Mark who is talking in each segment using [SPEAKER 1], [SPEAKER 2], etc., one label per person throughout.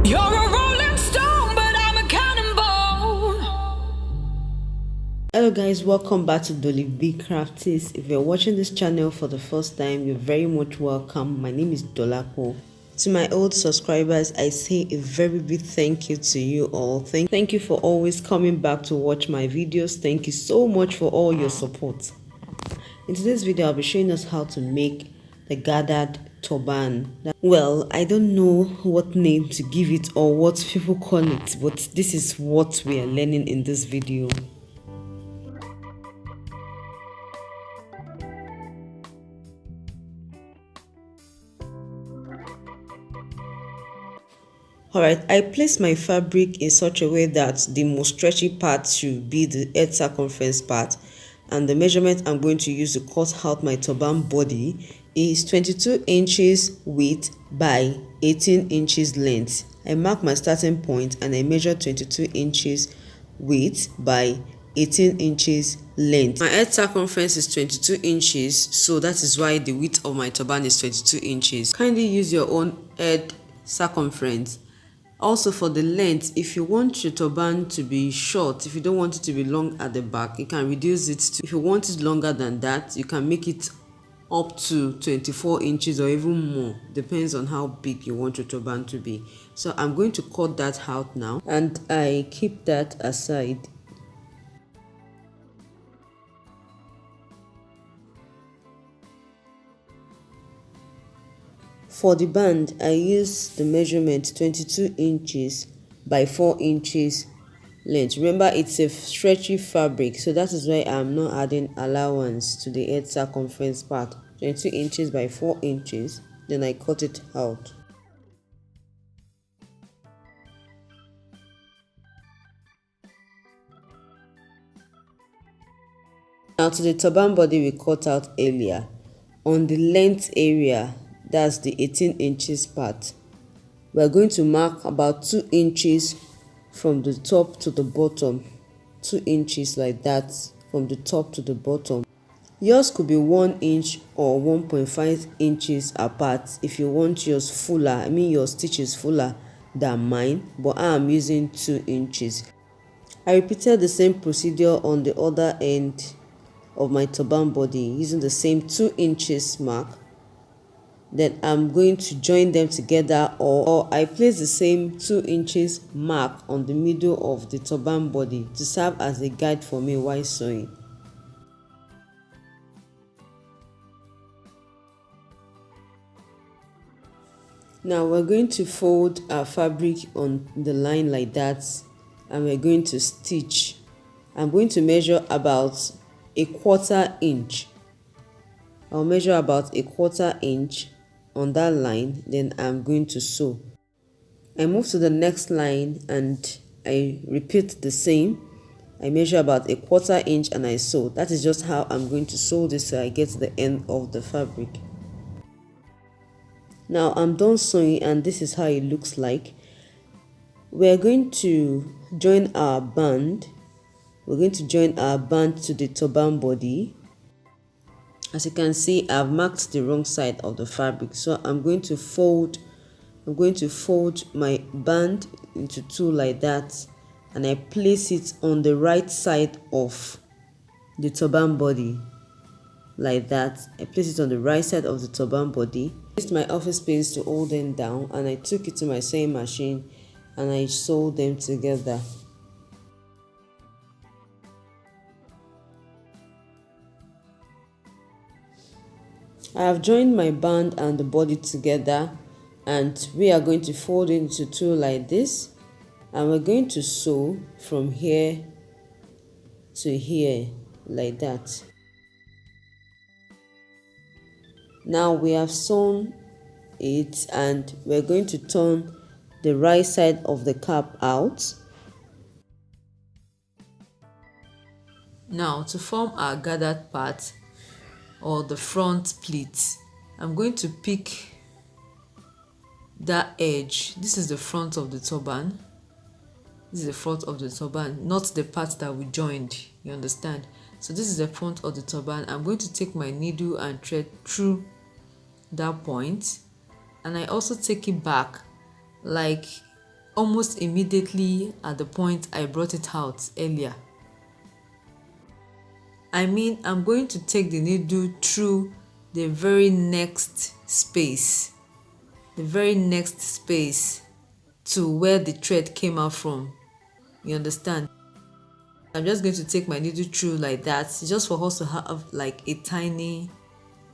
[SPEAKER 1] You're a rolling stone, but I'm a cannonball.
[SPEAKER 2] Hello guys, welcome back to DoliveB Crafties. If you're watching this channel for the first time, you're very much welcome. My name is DoliveB. To my old subscribers, I say a very big thank you to you all. Thank you for always coming back to watch my videos. Thank you so much for all your support. In today's video, I'll be showing us how to make the gathered turban. Well, I don't know what name to give it or what people call it, but this is what we are learning in this video. Alright, I placed my fabric in such a way that the most stretchy part should be the head circumference part, and the measurement I'm going to use to cut out my turban body is 22 inches width by 18 inches length. I mark my starting point and I measure 22 inches width by 18 inches length. My head circumference is 22 inches, so that is why the width of my turban is 22 inches. Kindly use your own head circumference. Also, for the length, if you want your turban to be short, if you don't want it to be long at the back, you can reduce it to, if you want it longer than that, you can make it up to 24 inches or even more. Depends on how big you want your turban to be. So I'm going to cut that out now and I keep that aside. For the band, I use the measurement 22 inches by 4 inches length. Remember, it's a stretchy fabric, so that is why I'm not adding allowance to the head circumference part. 22 inches by 4 inches, then I cut it out. Now to the turban body we cut out earlier. On the length area, that's the 18 inches part, we're going to mark about 2 inches from the top to the bottom. 2 inches like that from the top to the bottom. Yours could be 1 inch or 1.5 inches apart if you want yours fuller. I mean your stitch is fuller than mine, but I am using 2 inches. I repeated the same procedure on the other end of my turban body using the same 2 inches mark. Then I'm going to join them together, or I place the same 2 inches mark on the middle of the turban body to serve as a guide for me while sewing. Now we're going to fold our fabric on the line like that and we're going to stitch. I'm going to measure about a 1/4 inch. I'll measure about a 1/4 inch on that line, then I'm going to sew. I move to the next line and I repeat the same. I measure about a 1/4 inch and I sew. That is just how I'm going to sew this so I get to the end of the fabric. Now I'm done sewing and this is how it looks like. We're going to join our band. We're going to join our band to the turban body. As you can see, I've marked the wrong side of the fabric, so I'm going to fold my band into two like that, and I place it on the right side of the turban body like that. I place it on the right side of the turban body. I used my office pins to hold them down and I took it to my sewing machine and I sewed them together. I have joined my band and the body together and we are going to fold into two like this, and we're going to sew from here to here like that. Now we have sewn it and we're going to turn the right side of the cap out. Now to form our gathered part or the front pleat, I'm going to pick that edge. This is the front of the turban. This is the front of the turban, not the part that we joined, you understand? So this is the front of the turban. I'm going to take my needle and thread through that point, and I also take it back like almost immediately at the point I brought it out earlier. I mean, I'm going to take the needle through the very next space, to where the thread came out from. You understand? I'm just going to take my needle through like that, just for us to have like a tiny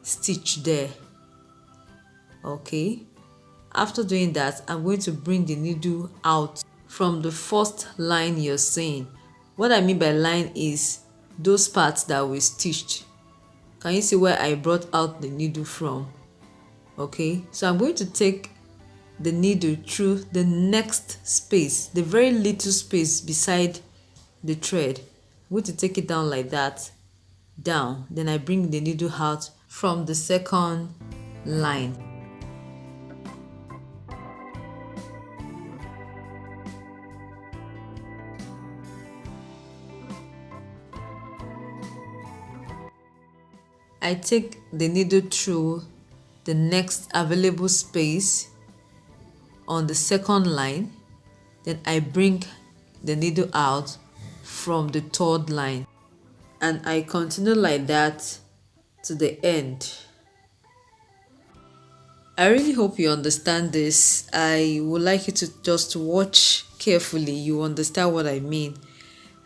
[SPEAKER 2] stitch there. Okay, after doing that, I'm going to bring the needle out from the first line you're seeing. What I mean by line is those parts that we stitched. Can you see where I brought out the needle from? Okay, so I'm going to take the needle through the next space, the very little space beside the thread. I'm going to take it down like that, down. Then I bring the needle out from the second line. I take the needle through the next available space on the second line, then I bring the needle out from the third line, and I continue like that to the end. I really hope you understand this. I would like you to just watch carefully. You understand what I mean.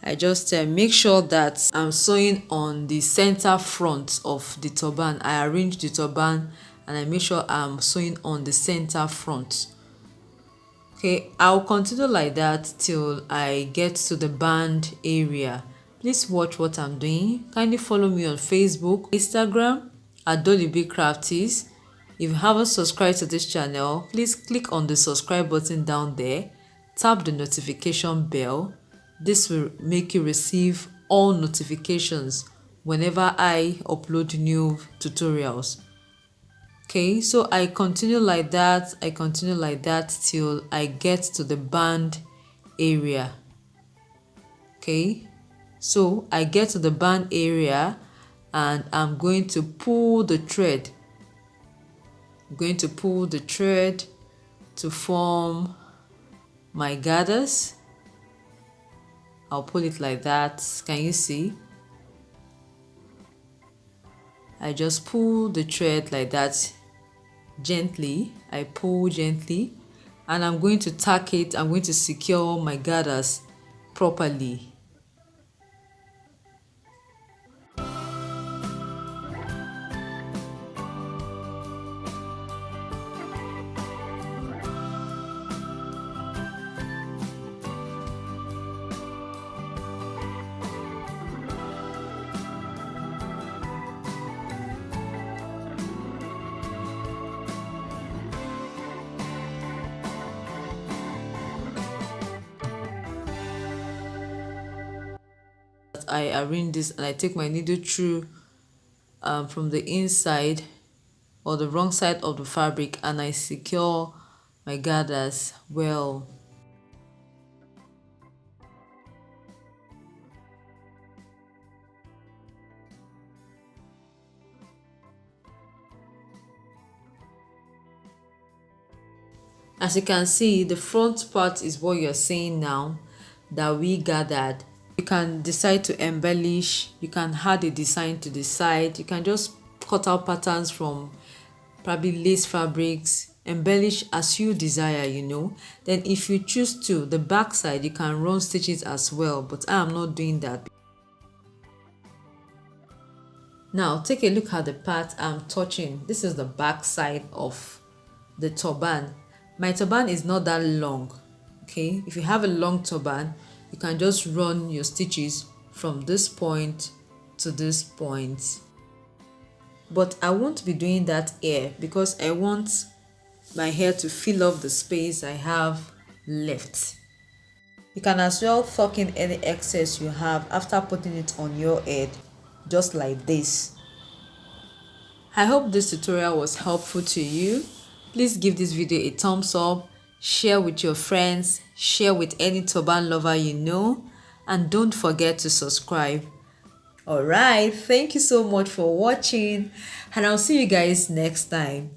[SPEAKER 2] I just make sure that I'm sewing on the center front of the turban. I arrange the turban and I make sure I'm sewing on the center front. Okay, I'll continue like that till I get to the band area. Please watch what I'm doing. Kindly follow me on Facebook, Instagram at DoliveB Crafties. If you haven't subscribed to this channel, please click on the subscribe button down there. Tap the notification bell. This will make you receive all notifications whenever I upload new tutorials. Okay, so I continue like that. Till I get to the band area. Okay, so I get to the band area and I'm going to pull the thread. I'm going to pull the thread to form my gathers. I'll pull it like that. Can you see? I just pull the thread like that gently. I pull gently and I'm going to tack it. I'm going to secure my gathers properly. I arrange this and I take my needle through from the inside or the wrong side of the fabric and I secure my gathers well. As you can see, the front part is what you're seeing now that we gathered. You can decide to embellish, you can add a design to the side, you can just cut out patterns from probably lace fabrics, embellish as you desire, you know. Then if you choose to, the back side, you can run stitches as well, but I am not doing that. Now take a look at the part I'm touching. This is the back side of the turban. My turban is not that long. Okay, if you have a long turban, you can just run your stitches from this point to this point. But I won't be doing that here because I want my hair to fill up the space I have left. You can as well tuck in any excess you have after putting it on your head, just like this. I hope this tutorial was helpful to you. Please give this video a thumbs up, share with your friends, share with any turban lover you know, and don't forget to subscribe. Alright, thank you so much for watching and I'll see you guys next time.